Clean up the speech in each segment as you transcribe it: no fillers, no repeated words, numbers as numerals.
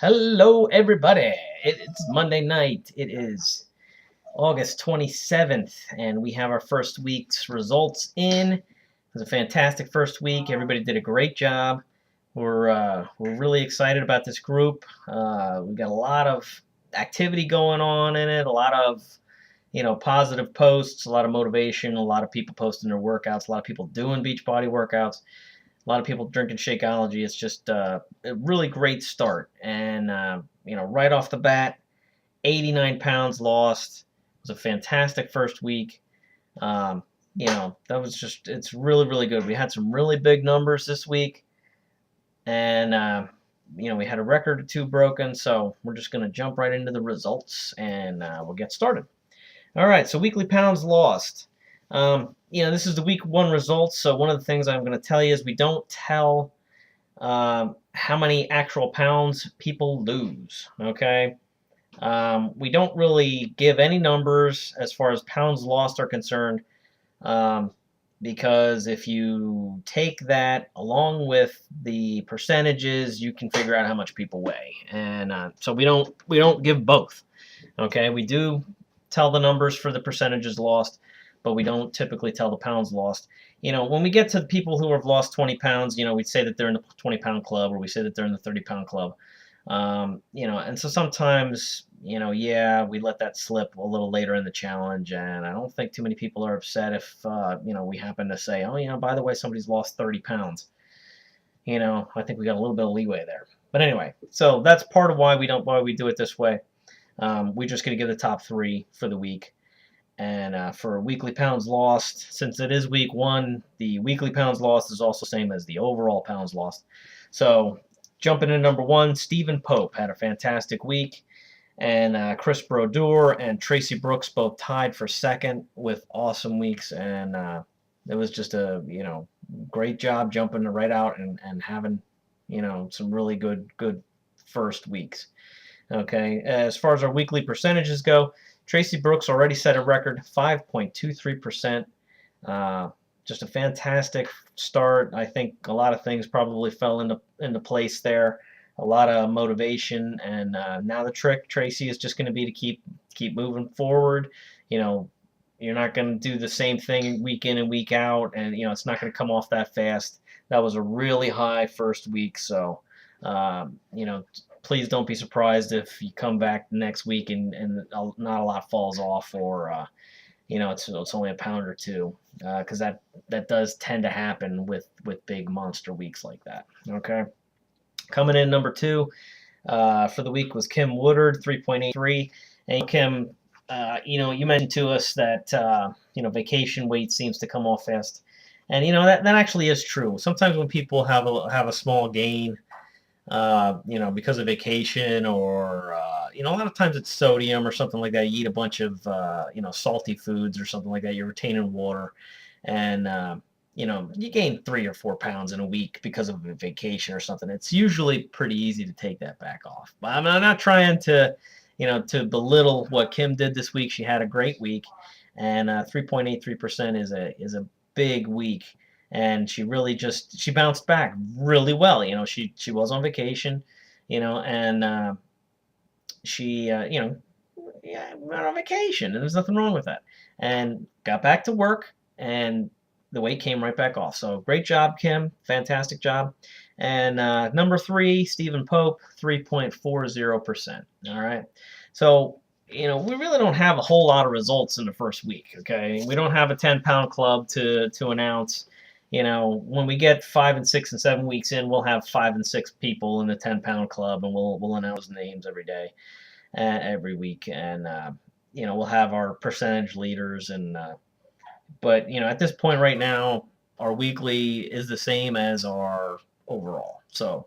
Hello, everybody. It's Monday night. It is August 27th, and we have our first week's results in. It was a fantastic first week. Everybody did a great job. We're really excited about this group. We've got a lot of activity going on in it. A lot of positive posts, a lot of motivation, a lot of people posting their workouts, a lot of people doing Beachbody workouts, a lot of people drinking Shakeology. It's just a really great start. And, right off the bat, 89 pounds lost. It was a fantastic first week. That was it's really, really good. We had some really big numbers this week. And, we had a record or two broken. So we're just going to jump right into the results and we'll get started. All right, so weekly pounds lost. This is the week one results, so one of the things I'm going to tell you is we don't tell how many actual pounds people lose, okay? We don't really give any numbers as far as pounds lost are concerned, because if you take that along with the percentages, you can figure out how much people weigh, and so we don't give both, okay? We do tell the numbers for the percentages lost, but we don't typically tell the pounds lost. When we get to the people who have lost 20 pounds, we'd say that they're in the 20-pound club, or we say that they're in the 30-pound club. And so sometimes, we let that slip a little later in the challenge, and I don't think too many people are upset if, we happen to say, oh, by the way, somebody's lost 30 pounds. I think we got a little bit of leeway there. But anyway, so that's part of why we do it this way. We're just going to give the top three for the week. And for weekly pounds lost, since it is week one, the weekly pounds lost is also the same as the overall pounds lost. So jumping in number one, Stephen Pope had a fantastic week. And Chris Brodeur and Tracy Brooks both tied for second with awesome weeks. And it was just a, great job jumping right out and having, some really good first weeks. Okay, as far as our weekly percentages go, Tracy Brooks already set a record 5.23%. Just a fantastic start. I think a lot of things probably fell into place there. A lot of motivation, and now the trick, Tracy, is just going to be to keep moving forward. You're not going to do the same thing week in and week out, and it's not going to come off that fast. That was a really high first week, so please don't be surprised if you come back next week and not a lot falls off, or it's only a pound or two, because that does tend to happen with big monster weeks like that. Okay, coming in number two for the week was Kim Woodard, 3.83. And Kim, you mentioned to us that vacation weight seems to come off fast, and that actually is true. Sometimes when people have a small gain, because of vacation, or a lot of times it's sodium or something like that. You eat a bunch of salty foods or something like that. You're retaining water, and you gain 3 or 4 pounds in a week because of a vacation or something. It's usually pretty easy to take that back off. But I'm not trying to belittle what Kim did this week. She had a great week, and 3.83% is a big week. And she really she bounced back really well. She was on vacation, and she, went on vacation, and there's nothing wrong with that. And got back to work, and the weight came right back off. So great job, Kim. Fantastic job. And number three, Stephen Pope, 3.40%. All right. So, we really don't have a whole lot of results in the first week, okay? We don't have a 10-pound club to announce. When we get 5 and 6 and 7 weeks in, we'll have 5 and 6 people in the 10-pound club, and we'll announce names every day, every week, and we'll have our percentage leaders, and but at this point right now, our weekly is the same as our overall, so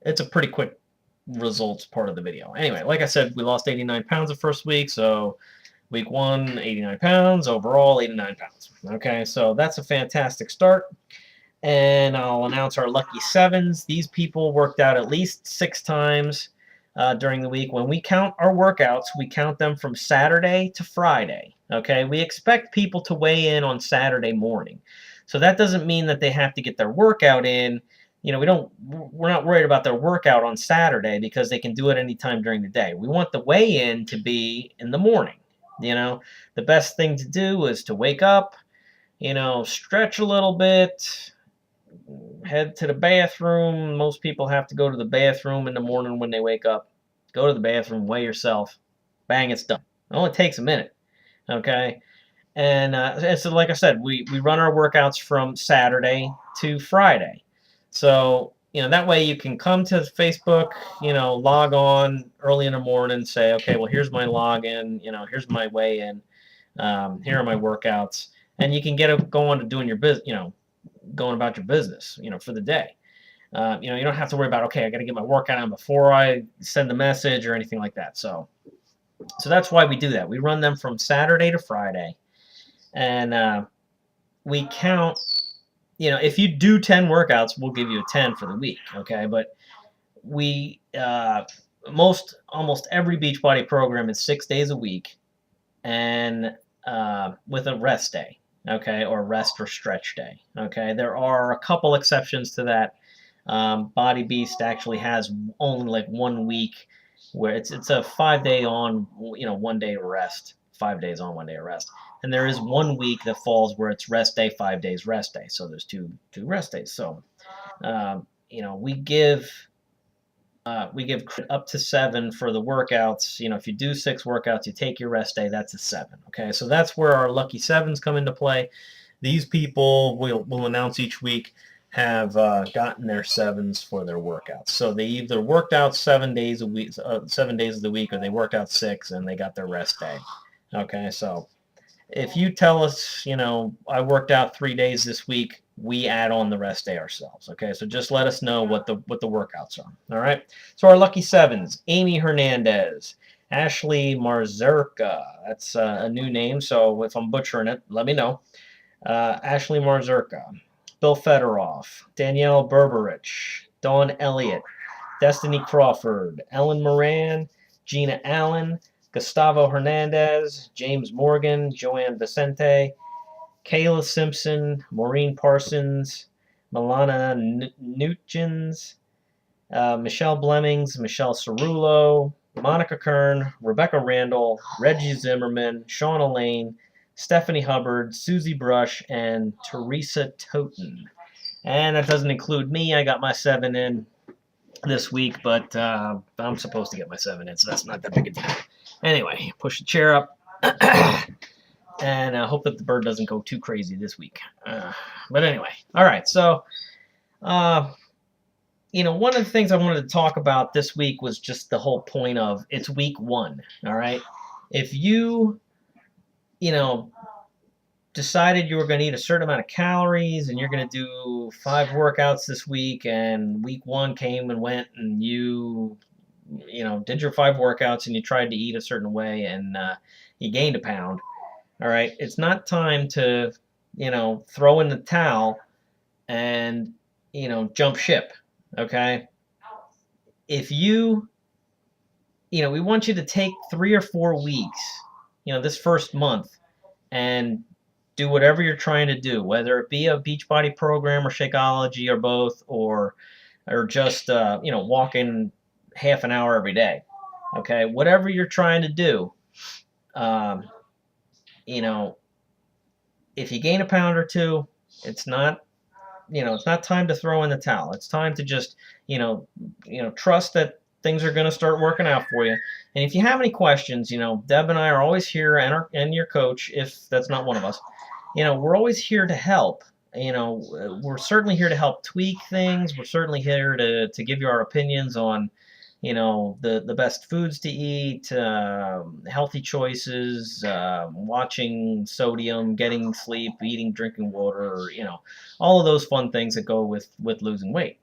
it's a pretty quick results part of the video. Anyway, like I said, we lost 89 pounds the first week, so week one, 89 pounds. Overall, 89 pounds. Okay, so that's a fantastic start. And I'll announce our lucky sevens. These people worked out at least 6 times during the week. When we count our workouts, we count them from Saturday to Friday. Okay, we expect people to weigh in on Saturday morning. So that doesn't mean that they have to get their workout in we're not worried about their workout on Saturday because they can do it anytime during the day. We want the weigh-in to be in the morning. The best thing to do is to wake up, stretch a little bit, head to the bathroom. Most people have to go to the bathroom in the morning when they wake up. Go to the bathroom, weigh yourself, bang, it's done. It only takes a minute, okay? And so, like I said, we run our workouts from Saturday to Friday. So, that way you can come to Facebook, log on early in the morning, say, okay, well, here's my login, here's my weigh-in, here are my workouts, and you can go on to doing your business, going about your business, for the day. You don't have to worry about, okay, I got to get my workout on before I send the message or anything like that. So that's why we do that. We run them from Saturday to Friday, and we count. If you do 10 workouts, we'll give you a 10 for the week. Okay, but we almost every Beachbody program is 6 days a week, and with a rest day. Okay, or rest or stretch day. Okay, there are a couple exceptions to that. Body Beast actually has only like 1 week where it's a 5 day on, 1 day rest, 5 days on, 1 day of rest. And there is 1 week that falls where it's rest day, 5 days rest day. So there's two rest days. So we give up to 7 for the workouts. If you do 6 workouts, you take your rest day. That's a 7. Okay, so that's where our lucky 7s come into play. These people we'll announce each week have gotten their 7s for their workouts. So they either worked out 7 days a week, 7 days of the week, or they worked out 6 and they got their rest day. Okay, so if you tell us, I worked out 3 days this week, we add on the rest day ourselves. Okay, so just let us know what the workouts are. All right. So our lucky 7s: Amy Hernandez, Ashley Marzurka. That's a new name, so if I'm butchering it, let me know. Ashley Marzurka, Bill Fedorov, Danielle Berberich, Dawn Elliott, Destiny Crawford, Ellen Moran, Gina Allen, Gustavo Hernandez, James Morgan, Joanne Vicente, Kayla Simpson, Maureen Parsons, Milana Nugents, Michelle Blemmings, Michelle Cerullo, Monica Kern, Rebecca Randall, Reggie Zimmerman, Shauna Lane, Stephanie Hubbard, Susie Brush, and Teresa Toten. And that doesn't include me. I got my 7 in this week, but I'm supposed to get my 7 in, so that's not that big a deal. Anyway, push the chair up. And I hope that the bird doesn't go too crazy this week. But anyway, all right. So, one of the things I wanted to talk about this week was just the whole point of it's week 1. All right. If you, decided you were going to eat a certain amount of calories and you're going to do 5 workouts this week, and week 1 came and went, and you did your 5 workouts and you tried to eat a certain way, and you gained a pound. All right, it's not time to, throw in the towel and, jump ship. Okay. If we want you to take 3 or 4 weeks, this first month, and do whatever you're trying to do, whether it be a Beachbody program or Shakeology or both, or just, walking half an hour every day. Okay. Whatever you're trying to do, if you gain a pound or 2, it's not time to throw in the towel. It's time to just, trust that things are going to start working out for you. And if you have any questions, Deb and I are always here, and your coach, if that's not one of us, we're always here to help. We're certainly here to help tweak things. We're certainly here to give you our opinions on, the best foods to eat, healthy choices, watching sodium, getting sleep, eating, drinking water, all of those fun things that go with losing weight.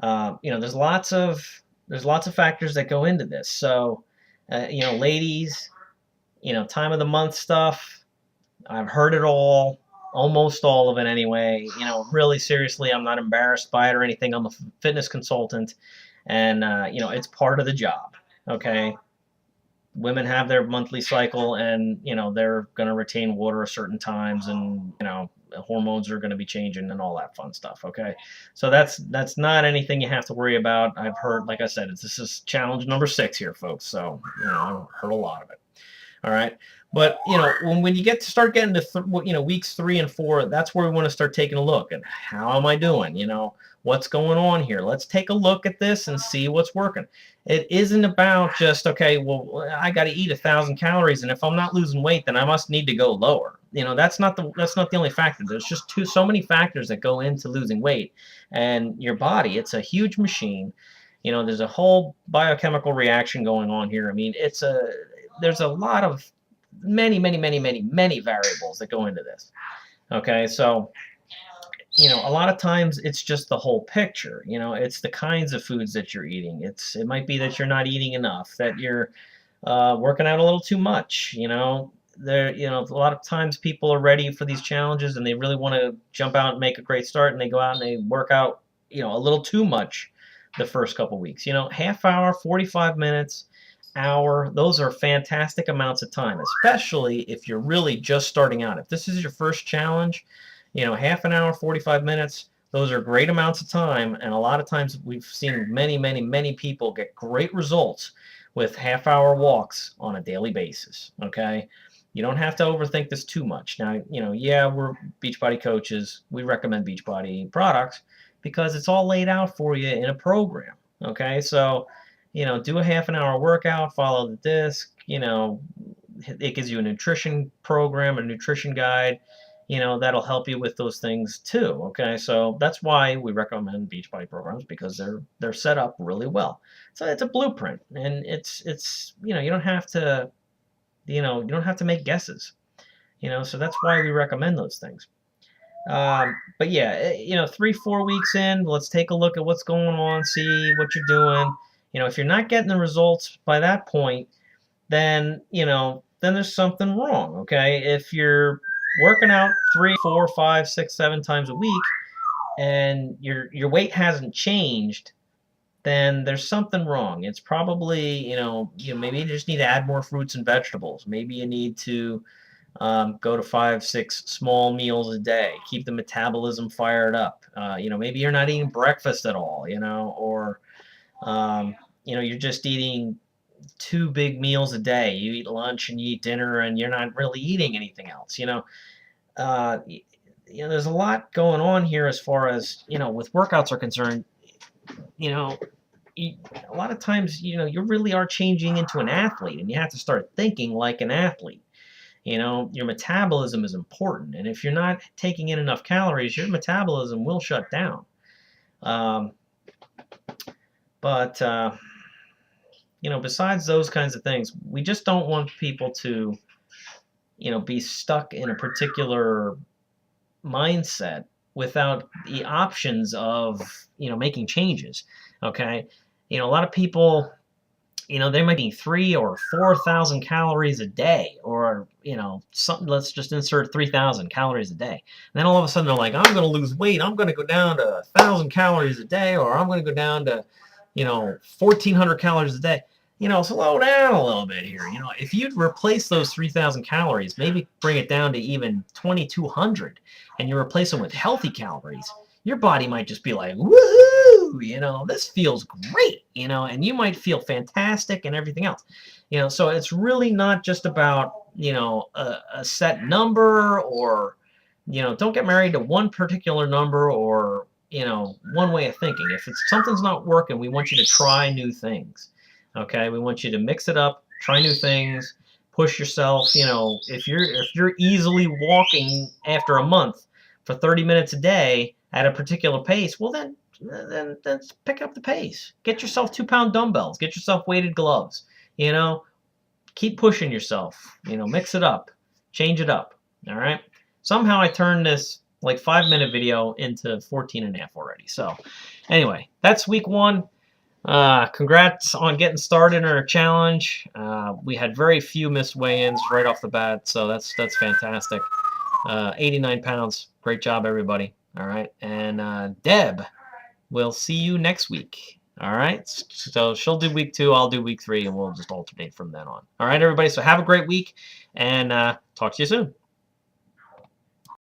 There's lots of factors that go into this. So, ladies, time of the month stuff, I've heard it all, almost all of it anyway. Really seriously, I'm not embarrassed by it or anything. I'm a fitness consultant, and it's part of the job. Okay. women have their monthly cycle, and they're going to retain water at certain times, and hormones are going to be changing and all that fun stuff. Okay, so that's not anything you have to worry about. I've heard, like I said, this is challenge number 6 here, folks. So I've heard a lot of it. All right. But when you start getting to weeks 3 and 4, that's where we want to start taking a look at how am I doing. What's going on here. Let's take a look at this and see what's working. It isn't about just, okay, well, I got to eat 1,000 calories, and if I'm not losing weight, then I must need to go lower. That's not the only factor. There's just so many factors that go into losing weight, and your body, it's a huge machine. There's a whole biochemical reaction going on here. I mean, there's a lot of many variables that go into this. Okay, so a lot of times it's just the whole picture. It's the kinds of foods that you're eating. It might be that you're not eating enough, that you're working out a little too much. A lot of times people are ready for these challenges and they really want to jump out and make a great start, and they go out and they work out a little too much the first couple weeks. Half hour, 45 minutes, hour, those are fantastic amounts of time, especially if you're really just starting out. If this is your first challenge, half an hour, 45 minutes, those are great amounts of time, and a lot of times we've seen many people get great results with half-hour walks on a daily basis. Okay, you don't have to overthink this too much. Now, yeah, we're Beachbody coaches. We recommend Beachbody products because it's all laid out for you in a program. Okay, so do a half an hour workout, follow the disc. It gives you a nutrition program, a nutrition guide. That'll help you with those things too. Okay, so that's why we recommend Beachbody programs, because they're set up really well. So it's a blueprint, and it's you don't have to make guesses. So that's why we recommend those things. But yeah, 3-4 weeks in, let's take a look at what's going on, see what you're doing. If you're not getting the results by that point, then there's something wrong. Okay, if you're working out 3, 4, 5, 6, 7 times a week and your weight hasn't changed, then there's something wrong. It's probably maybe you just need to add more fruits and vegetables. Maybe you need to go to 5, 6 small meals a day. Keep the metabolism fired up. Maybe you're not eating breakfast at all. Or you're just eating 2 big meals a day. You eat lunch and you eat dinner, and you're not really eating anything else. There's a lot going on here as far as with workouts are concerned. A lot of times, you really are changing into an athlete, and you have to start thinking like an athlete. Your metabolism is important, and if you're not taking in enough calories, your metabolism will shut down. But besides those kinds of things, we just don't want people to, be stuck in a particular mindset without the options of, making changes. Okay. A lot of people, they might be 3,000 or 4,000 calories a day, or, something, let's just insert 3,000 calories a day. And then all of a sudden they're like, I'm going to lose weight. I'm going to go down to 1,000 calories a day, or I'm going to go down to, 1,400 calories a day. Slow down a little bit here. If you'd replace those 3,000 calories, maybe bring it down to even 2,200, and you replace them with healthy calories, your body might just be like, woohoo, this feels great, and you might feel fantastic and everything else. So it's really not just about, a set number, or, don't get married to one particular number, or, one way of thinking. If something's not working, we want you to try new things. Okay, we want you to mix it up, try new things, push yourself. If you're easily walking after a month for 30 minutes a day at a particular pace, well then pick up the pace. Get yourself 2-pound dumbbells. Get yourself weighted gloves. Keep pushing yourself. Mix it up, change it up. All right. Somehow I turned this like 5-minute video into 14 and a half already. So anyway, that's week 1. Congrats on getting started in our challenge. We had very few missed weigh-ins right off the bat, so that's fantastic. 89 pounds. Great job, everybody. All right, and Deb, we'll see you next week. All right. So she'll do week 2, I'll do week 3, and we'll just alternate from then on. All right, everybody. So have a great week, and talk to you soon.